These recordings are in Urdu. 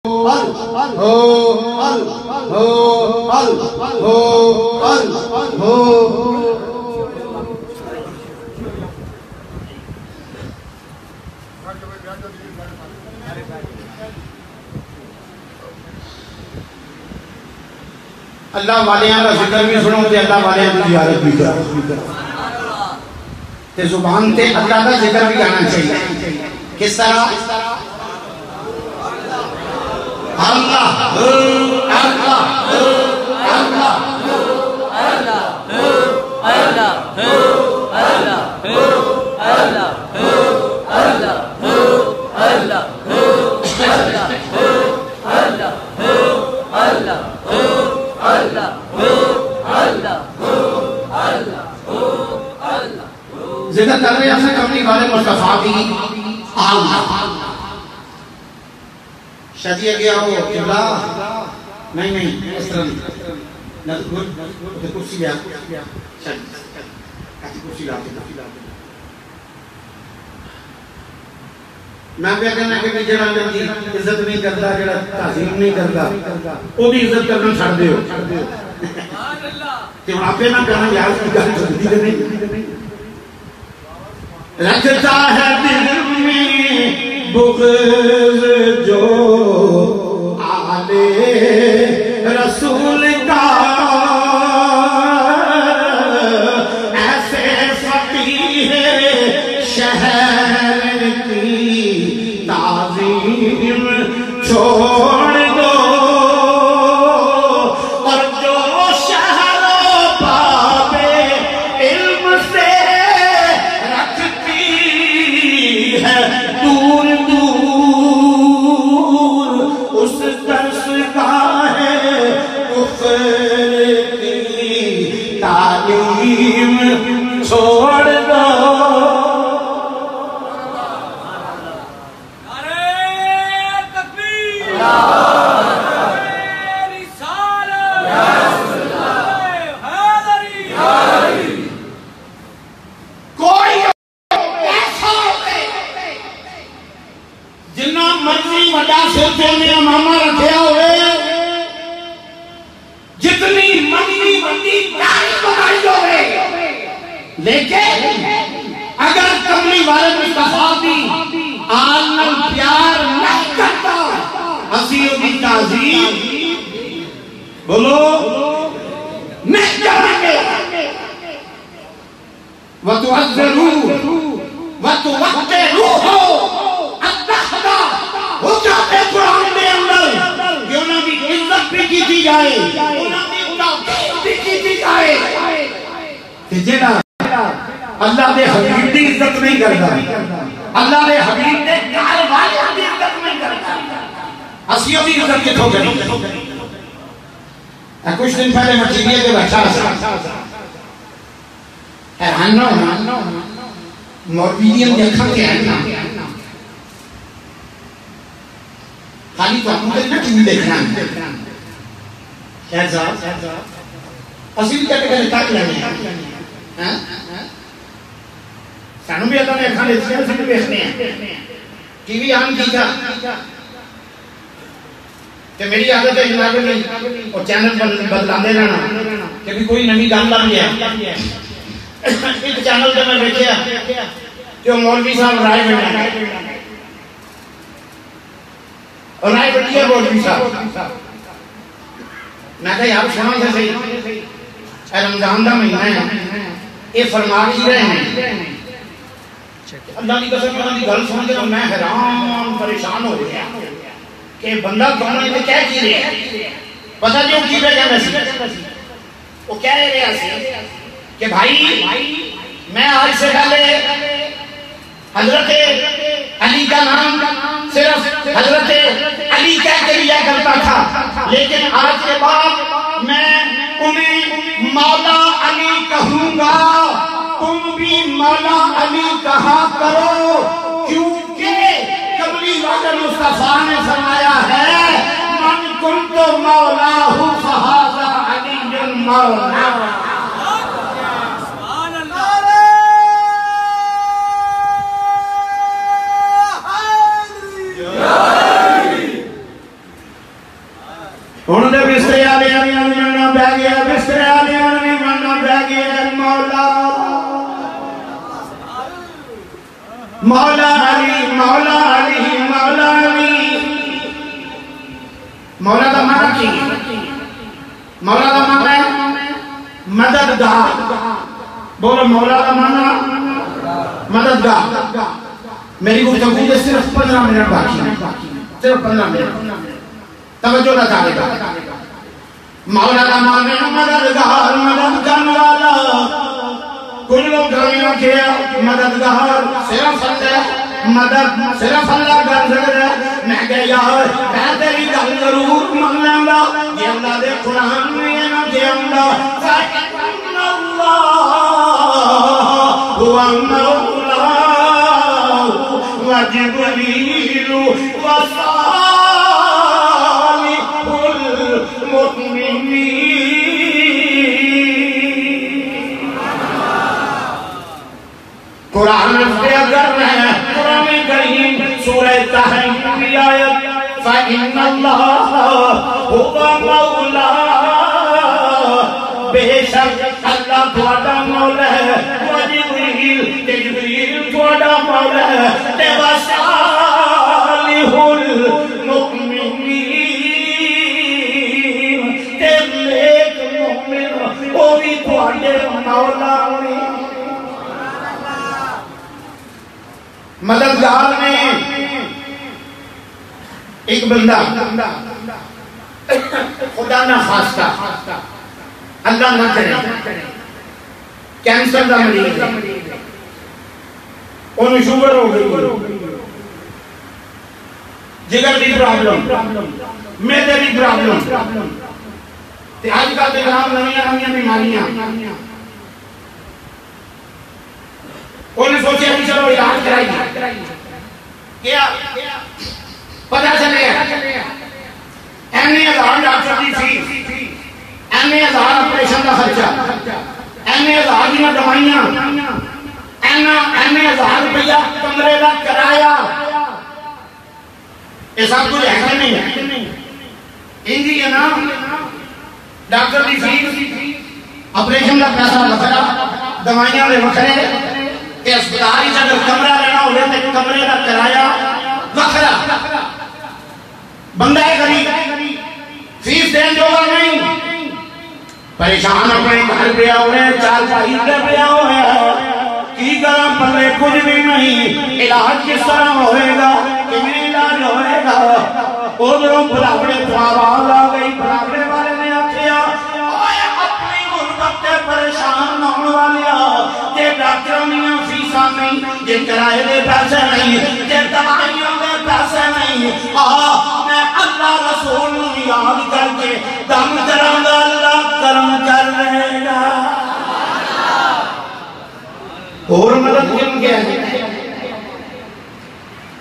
اللہ والیاں کا ذکر بھی سنو تے اللہ والیاں کی زیارت بھی کرو تے زبان تے اللہ کا ذکر بھی آنا چاہیے. کس طرح؟ اللہ اللہ اللہ ذکر کر رہے ہیں کملی والے مصطفیٰ کی آل شادی گیا ہو قبلہ نہیں اس طرح نہیں کرسی لیا کرسی لاتے میں پہ کہنا کہ جڑا عزت نہیں کرتا جڑا تعظیم نہیں کرتا وہ بھی عزت کرنا چھڑ دے ہو کہ وہاں پہ نہ کہنا یار کی گل چلتی کہ نہیں رکھتا ہے دل میں بغض جو آلے رسول کا ایسے فقیہ شہر کی تعظیم چھوڑ دو اور جو شہر و باب علم سے رکھتی ہے دور اس درس گاہ کفر کی تعلیم چھوڑ دو. ماما رکھیا ہوئے جتنی منی بنائی ہوئے لیکن اگر کملی والے مصطفیٰ بھی آلن پیار نہ کرتا حسیوں کی تعظیم بولو نہیں کریں گے. وَتُعَذِّرُوا وَتُوَقِّرُوا اتخذا وہ چاہتے قرآن میں اندر کہ انہوں کی عزت بھی کی جائے انہوں کی تعظیم بھی کی جائے کہ جنہ اللہ دے حبیب دی عزت نہیں کرتا اللہ دے حبیب دے گھر والے دی عزت نہیں کرتا حسیوں دی عزت کتوں کریں. کچھ دن پہلے مٹیریے کے بچہ حیرانو موربیدین دیکھا کہ حیرانو خالی تو اپنے دیکھنا کیوں دیکھنا ہے شاید صاحب اسی بھی کہتے کہ تاک لینے ہیں سانوں بھی اللہ نے اکھاں لیتی ہیں اسی بھی بیخنے ہیں ٹی وی آن کی تھا کہ میری عادت ہے جناب نہیں اور چینل بدلانے رہنا کہ بھی کوئی نمی گان لگ گیا ایک چینل جب میں بیٹھے جو مولوی صاحب رائے بیٹھے اور رائے بیٹھی ہے مولوی صاحب میں کہا یار سنا سے صحیح اے رمضان دا مہینہ ہے یہ فرما ہی رہے ہیں اللہ کی قسم اللہ کی گل سن کے میں حیران پریشان ہو گیا کہ بندہ کون ہے کیا کی رہے ہیں پتہ جو کی رہے ہیں وہ کہہ رہے ہیں کہ بھائی میں آج سے پہلے حضرت علی کا نام صرف حضرت علی کہہ کے لیا کرتا تھا لیکن آج کے بعد میں انہیں مولا علی کہوں گا تم بھی مولا علی کہا کرو کیونکہ قبلی والے مصطفیٰ نے فرمایا ہے من کنت مولاہ فہذا علی مولا. ہوں تو بسترے والے مننا پی گیا بسترے والے مننا پی گیا مولا مولا علی مولا علی مولا علی مولا کا مانا کی مولا کا مانا ہے مددگار بولو مولا کا مانا مددگار میری گفتگو میں صرف 15 منٹ باقی ہے صرف 15 منٹ توجہ نہ چاہے گا مولا کا مانا ہے مددگار مدد کرنے والا کچھ لوگ گھروں کیا مددگار صرف اللہ مدد صرف اللہ کر سکتا ہے میں کہ یار میں تیری گل ضرور مان لوں گا یہ اللہ دے قرآن میں یہ نہ کہ فَإِنَّ اللَّهَ هُوَ الْمَوْلَى وَجِبْرِيلُ وَصَالِحُ الْمُؤْمِنِينَ قرآن سے اگر میں قرآن کریم سورہ تحریم کی آیت فَإِنَّ اللَّهَ هُوَ مَوْلَى بے شک اللہ تھوڑا مولا ہے وجبریل جبریل تھوڑا مولا ہے وصالح المؤمنین نیک مومن وہ بھی تھوڑے مولا ہوئی مددگار میں ایک بندہ خدا نہ خواستہ اللہ نہ کرے کینسر دا مریض ہے انہوں شوگر ہو گئی جگر دی پرابلم میدے دی پرابلم آج کا نام نمیاں بیماریاں انہوں نے سوچے کہ چلو علاج کرائی کیا پتہ چلے ایمنی ہزار ڈاکٹر دی فیس ایمنی ہزار اپریشن کا خرچہ ایمنی ہزار دینا دوائیاں ایمنی ہزار روپیہ کمرے کا کرایہ یہ سب کچھ ہے نہیں انجی ہے نا ڈاکٹر دی فیس اپریشن کا پیسہ وکھرا دوائیاں دے وکھرے کہ اسپتال ہی اگر کمرہ لینا ہو رہے تو کمرے کا کرایہ وکھرا بندہ ہے غریب فیس دین جو نہیں پریشان اپنے گھر پہ ہوئے چار پائی پہ ہوئے کی کرم پلے کچھ بھی نہیں علاج کس طرح ہوئے گا کمی علاج ہوئے گا ادھروں بلاوڑے آواز آ گئی بلاوڑے والے نے آکھیا اپنی غربت سے پریشان ہونے والیا یہ ڈاکٹروں میں فیسا نہیں یہ کرائے دے پیسے نہیں یہ دوائیوں دے پیسے نہیں میں اللہ رسول یاد کر کے دم کروں گا اللہ کرم کر رہے گا اور مدد کن کے ہے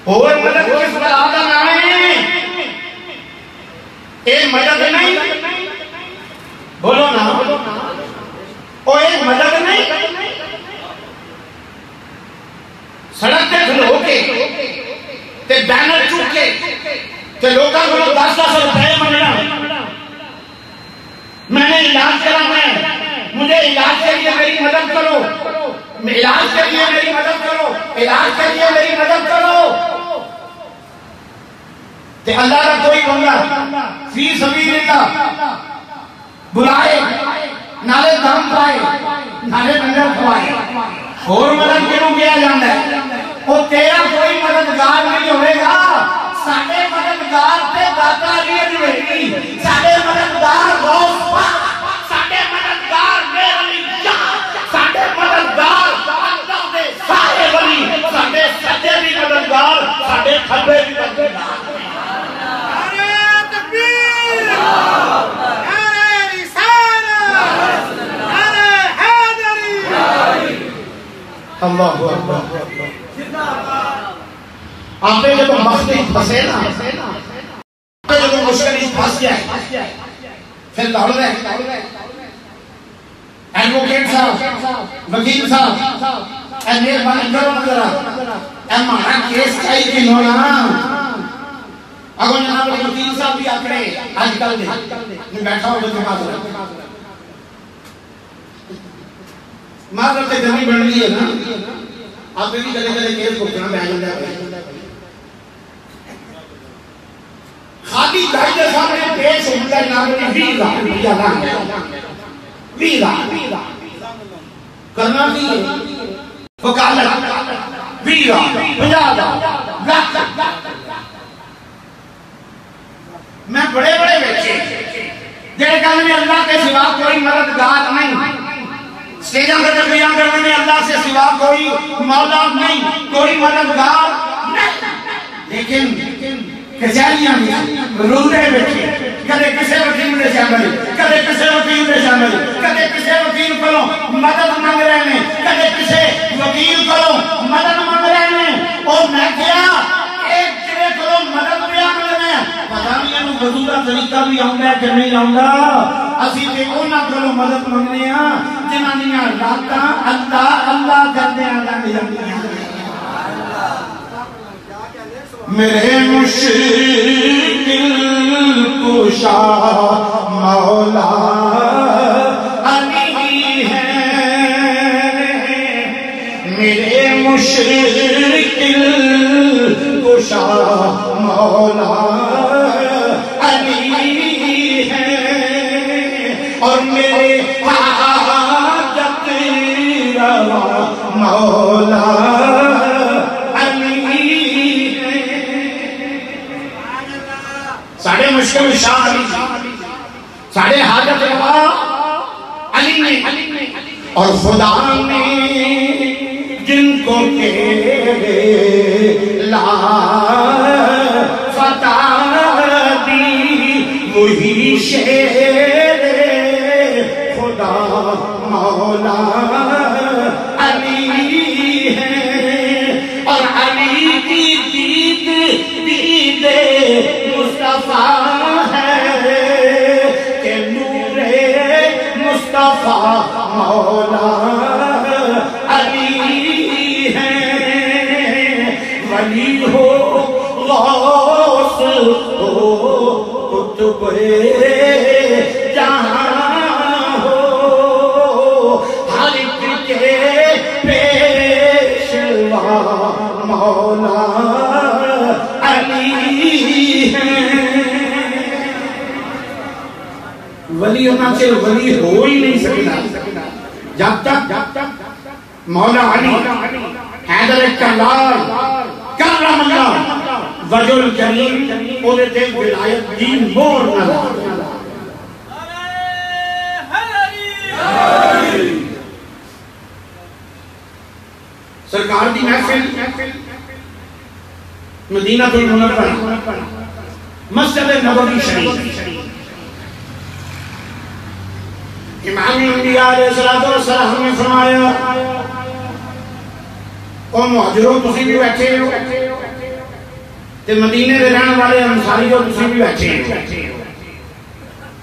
اور مدد کس پر آدم آئے ایک مدد نہیں بولو نا اور ایک مدد نہیں سڑک تے کھلو کے تے بینر چوک کے تے لوگاں کو 10-10 روپے منگنا میں نے علاج کرانا ہے مجھے علاج کے لیے میری مدد کرو علاج کے لیے میری مدد کرو علاج کے لیے میری مدد کرو تے اللہ کا کوئی بندہ فی سبیل اللہ بلائے نالے دم پائے نالے بندر کھوائے اور مدد کیوں کیا جانا ہے وہ تیرا کوئی مددگار نہیں ہوئے گا ساڑھے مددگار تے داتا لیے ہوئے گی ساڑھے مددگار غوث پاک ساڑھے مددگار میرے علی جان ساڑھے مددگار اللہ دے سارے ولی ساڑھے سجے بھی مددگار ساڑھے کھبے بھی مددگار نعرہ تکبیر نعرہ رسالہ نعرہ حیدری اللہ اکبر آپ نے جب مختی پھنسے نا آپ نے جب مشکل اس پھنس گیا پھر لڑ رہے ایڈوکیٹ صاحب وکیل صاحب اے مہربانی کرو ذرا اے ہمارا کیس چاہیے کہ ہونا اگر جناب وکیل صاحب بھی آکڑے آج کل دے میں بیٹھا ہوں بچے معذرت معذرت گرمی بن رہی ہے نا آپ بھی کلے کلے کیس بکنا میں آئیں گے خالی جائی دے سامنے پیش ہوتا ہے جناب ویزا کرنا بھی وکالت ویزا بجادہ میں بڑے بڑے بیٹھے جیڑے کہنے میں اللہ کے سوا کوئی مددگار نہیں سٹیجاں کا تقریریں کرنے میں اللہ سے سوا کوئی مولا نہیں کوئی مددگار نہیں لیکن کچہریاں میں روزے بیٹھے کدے کسے وکیل نے شامل کدے کسے وکیل نے شامل کدے کسے وکیل کو مدد مانگ رہے ہیں کدے کسے وکیل کو مدد مانگ رہے ہیں اور میں کیا ایک جڑے کو مدد بھی مانگ رہے ہیں پتہ نہیں انہوں وضو دا طریقہ بھی آؤں گا کہ نہیں آؤں گا اسی تے انہاں کو مدد مانگنے ہیں جنہاں دیاں راتاں اللہ اللہ کردے ہیں اللہ جاندیاں میرے مشکل کشا مولا علی ہے میرے مشکل کشا مولا علی ہے اور میرے حاجت روا مولا ساڑھے مشکل شاہ علی ساڑھے حاجت روا علی نے اور خدا نے جن کو تیرے لا فتح دی وہی شیر خدا مولا علی ہے اور علی کی دید مصطفیٰ ہے کہ نور مصطفیٰ مولا علی ہے ولی ہو غوث ہو قطب جہاں ہو ہر ایک کے پیشوا مولا ولی ہونا سے ولی ہو ہی نہیں سکتا جب تک مولا علی حیدر کرار کرم اللہ وجہ الکریم اوہ دے ولایت دین مور نظر سرکار دی محفل مدینہ المنورہ مسجد نبوی شریف امام انبیاء علیہ السلام نے فرمایا او مہاجروں تسی بھی بیٹھے ہو تے مدینے دے رہن والے انصاریوں تسی بھی بیٹھے ہو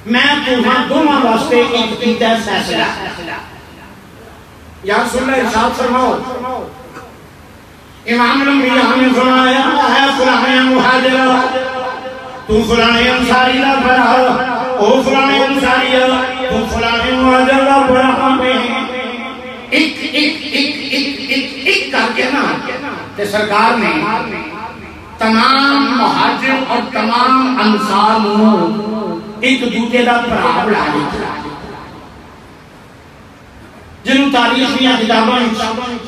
میں تمہاں دونوں واسطے ایک کیتا فیصلہ یا رسول اللہ ارشاد فرماؤ امام الانبیاء نے فرمایا اے فلانے مہاجرہ تو فلانے انصاری دا بڑا او فلانے انصاری تو فلانے مہاجر دا بڑا ہمیں ایک کر کے نا کہ سرکار نے تمام مہاجر اور تمام انصار ایک دوسرے دا بڑا بڑا جنہوں تاریخ میں کتاباں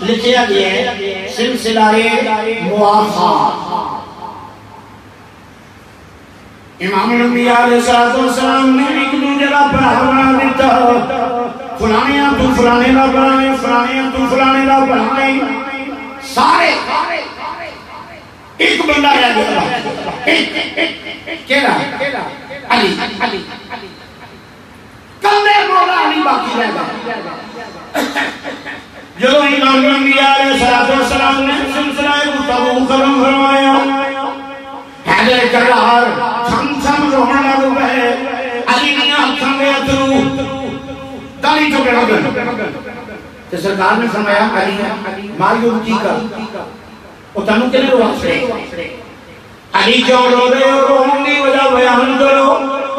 لکھیا گیا ہے سلسلہ موافا امام الانبیاء علیہ السلام نے ایک دوسرے کا بڑا بنا دیتا فلانیاں تو فلانے کا بنائیں فلانیاں تو فلانے کا بنائیں سارے ایک بندہ رہ گیا کہنا علی کندے مولا علی باقی رہ گیا جو امام الانبیاء علیہ السلام نے سلسلہ مطابق کرم فرمایا حیدر کرار چھم چھم روحن لگو گئے علی نے ہاتھاں میں اترو داڑھی چکے لگن تو سرکار نے فرمایا علی ماریو کی کر وہ تنو کے لئے واسطے علی کیوں رو رہے ہو؟ رونے کی وجہ بیان کرو۔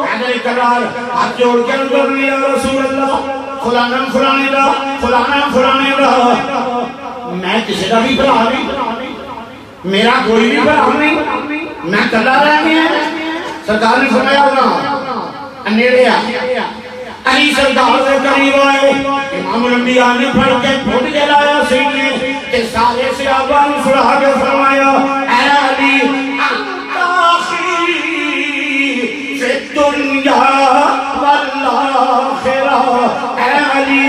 حیدر کرار ہاتھ جوڑ کے اندر یا رسول اللہ فلانا فلانے دا فلانا فلانے دا میں کسی کا بھی بھرا نہیں، میرا کوئی بھی بھرا نہیں، میں کلا رہنی ہے۔ سرکار نے فرمایا ہونا نیڑے آ علی سرکار سے قریب آئے، امام الانبیاء نے پڑھ کے پھوٹ جلایا سینے کہ سارے سے آبان سڑا کے فرمایا اے علی انت آخری فی الدنیا والآخرہ، اے علی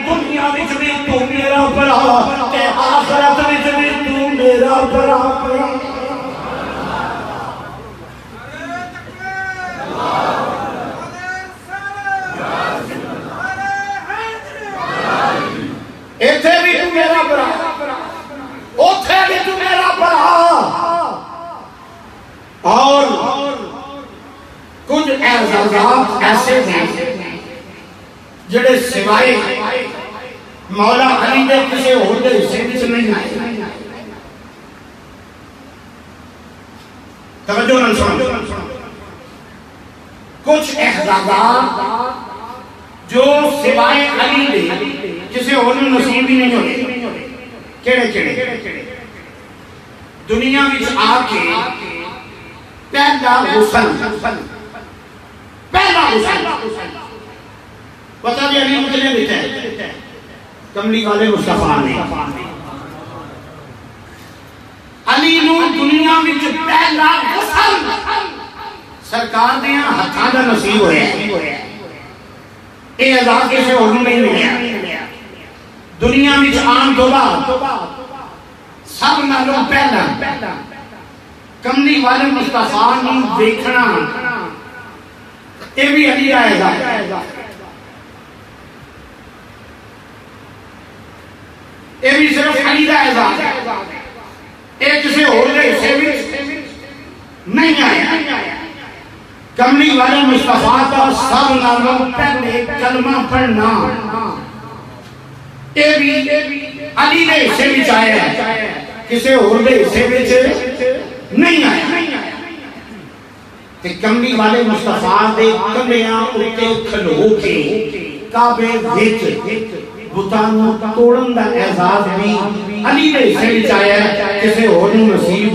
دنیا وچ بھی تو میرا بھرا تے آخرت وچ بھی تو میرا بھرا۔ ایتھے بھی تو میرا برا، اوتھے بھی تو میرا برا۔ اور کچھ اعزازات ایسے ہیں جڑے سوائے مولا علی دے کسی اور دے حصے وچ نہیں آئے۔ توجہ نال سنو، کچھ اعزازات جو سوائے علی دے کسی اور میں نصیب ہی نہیں ہوتے۔ کیڑے کیڑے؟ دنیا وچ آ کے پہلا غسل پتہ بھی علی مطلع بیٹھا ہے کملی والے مصطفیٰ نے علی نو دنیا وچ پہلا غسل سرکار دے ہتھاں دا نصیب ہویا۔ اے عذاب کسی اور نہیں ملیا۔ دنیا وچ آن تو بعد سب نالوں پہلا کملی والے مصطفیٰ نے دیکھنا اے بھی علی آئے گا۔ اے بھی صرف علی آئے گا، اے کسی اور حصے نہیں آیا۔ کملی والے مصطفیٰ کا سب نالوں پہلے کلمہ پڑھنا اے بھی علی دے حصے وچ آیا ہے، کسی اور دے حصے وچ نہیں آیا۔ تے کملی والے مصطفیٰ دے کملیاں اتے کھلو کے کعبے وچ بتاں نوں توڑن دا اعزاز بھی علی دے حصے وچ آیا ہے، کسی اور نوں نصیب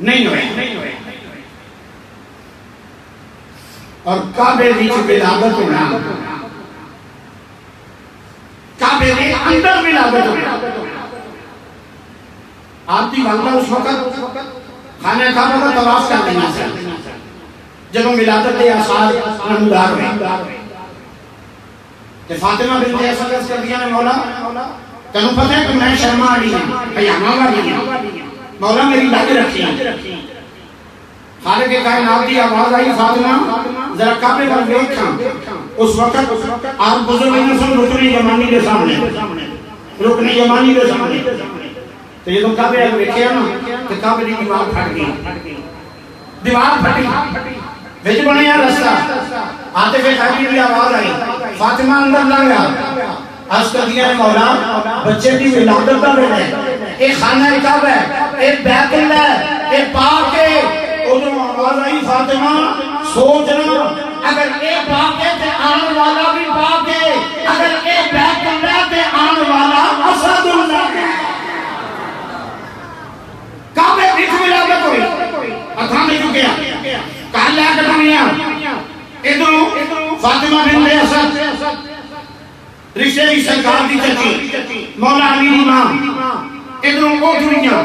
نہیں ہویا۔ اور کعبے وچ ولادت ہونا، کعبے دے اندر ولادت ہونا۔ آپ دی والدہ اس وقت خانہ کعبہ کا طواف کر دینا سے جب ولادت دے آثار نمودار ہوئے کہ فاطمہ بنت اسد عرض کر دیا نے مولا تنوں پتہ ہے کہ میں شرما آڑی ہوں، پیامہ والی ہوں، مولا میری لگ رکھی ہیں۔ خالق کائنات کی آواز آئی فاطمہ ذرا کعبے پر دیکھاں۔ اس وقت آپ بزرگ نسل رکن یمانی کے سامنے، رکن یمانی کے سامنے تو یہ تو کعبے اگر دیکھے نا کہ کعبے کی دیوار پھٹ گئی، دیوار پھٹی وچ بنیا رستہ، آتے پہ خالی کی آواز آئی، فاطمہ اندر لنگا عرض کر دیا مولا بچے کی ولادت کا بیٹا ہے، ایک خانہ کعبہ ہے، ایک بیت اللہ ہے، ایک پاک ہے۔ ادھر آواز آئی فاطمہ سوچنا اگر اے پاک ہے تے آن والا بھی پاک ہے، اگر اے بیت اللہ تے آن والا اسد اللہ ہے۔ کعبے وچ ولادت ہوئی، ہتھاں میں چکیا کہا لے کے دنیا ادھر فاطمہ بنت اسد رشتے کی سرکار دی چچی مولا علی دی ماں، ادھروں وہ جڑیاں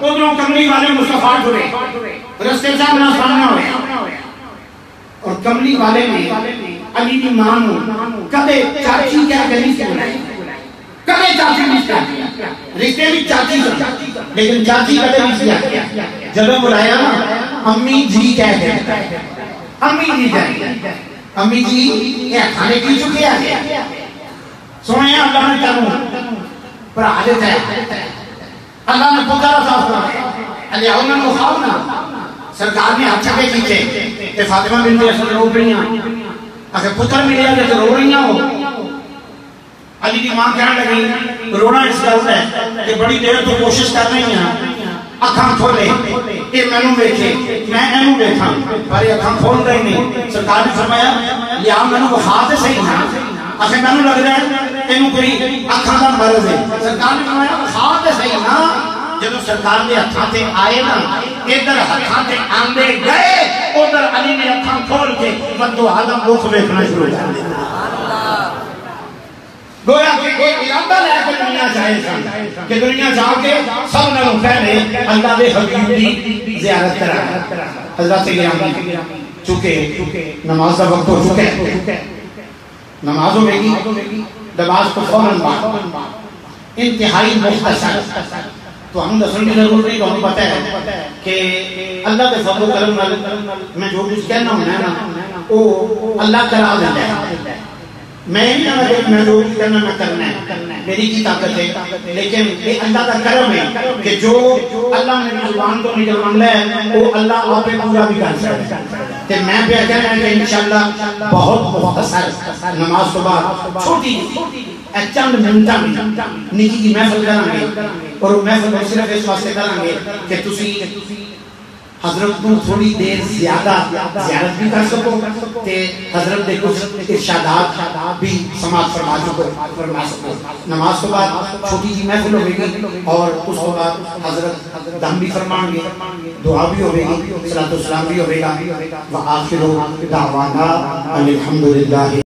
ادھروں کملی والے مصطفیٰ جڑے، رستے سامنا سامنا ہوئے۔ اور کملی والے نے علی دی ماں کدے چاچی کہہ کے نہیں بلائی، کدے چاچی نہیں کہا، رشتے بھی چاچی سے لیکن چاچی کدے نہیں کیا۔ جب بلایا نا امی جی کہہ کے، امی جی کہہ کے، امی جی یہ کھانے کی چکے آگے سونے اللہ نے چاہوں پر حاجت ہے، اللہ نے پکارا صاحب علی آؤنا مخاونا سرکار نے ہاتھ چکے کیچے کہ فاطمہ بنت اسد رو رہی ہیں، اگر پتر ملیا جیسے رو رہی ہیں ہو۔ علی کی ماں کہنے لگی رونا اس گل ہے کہ بڑی دیر تو کوشش کر رہی ہیں اکھاں کھولے یہ مینوں ویکھے میں اینوں ویکھاں پر یہ اکھاں کھول رہی نہیں. سرکار نے فرمایا لیا مینوں وکھا تے صحیح نا اچھا مینوں لگ رہا ہے تینوں کوئی اکھاں دا مرض ہے. سرکار نے فرمایا وکھا تے صحیح نا. جب سرکار نے ہتھاں تے آئے نا ادھر ہتھاں تے آندے گئے ادھر علی نے اکھاں کھول کے بندو آدم رخ ویکھنا شروع کر دیا. گویا کہ کوئی ارادہ لے کے دنیا جائے سن کہ دنیا جا کے سب نالوں پہلے اللہ دے حبیب دی زیارت کرا. حضرت گرامی چونکہ نماز کا وقت ہو چکا ہے نماز ہوے گی نماز کو فوراً بعد انتہائی مختصر تو ہم دسن کی ضرورت نہیں. تو ہمیں پتہ ہے کہ اللہ کے فضل و کرم میں جو کچھ کہنا ہونا ہے نا وہ اللہ کرا دیتا ہے. میں نہیں میں جو کرنا میں کرنا ہے میری کی طاقت ہے لیکن یہ اللہ کا کرم ہے کہ جو اللہ نے زبان کو نکل منگلا ہے وہ اللہ آپ پہ پورا بھی کر سکتا ہے. کہ میں پہ کہنا ہے کہ انشاءاللہ بہت مختصر نماز کے بعد چھوٹی چند منٹاں نکی کی محفل کریں گے اور محفل صرف اس واسطے کریں گے کہ تسی حضرت کو تھوڑی دیر زیادہ زیارت بھی کر سکو تے حضرت دے کچھ ارشادات بھی سماعت فرما سکو. نماز کے بعد چھوٹی جی محفل ہوگی اور اس کے بعد حضرت دم بھی فرمان گے دعا بھی ہوگی صلاۃ و سلام بھی ہوگا. وآخر دعوانا الحمدللہ.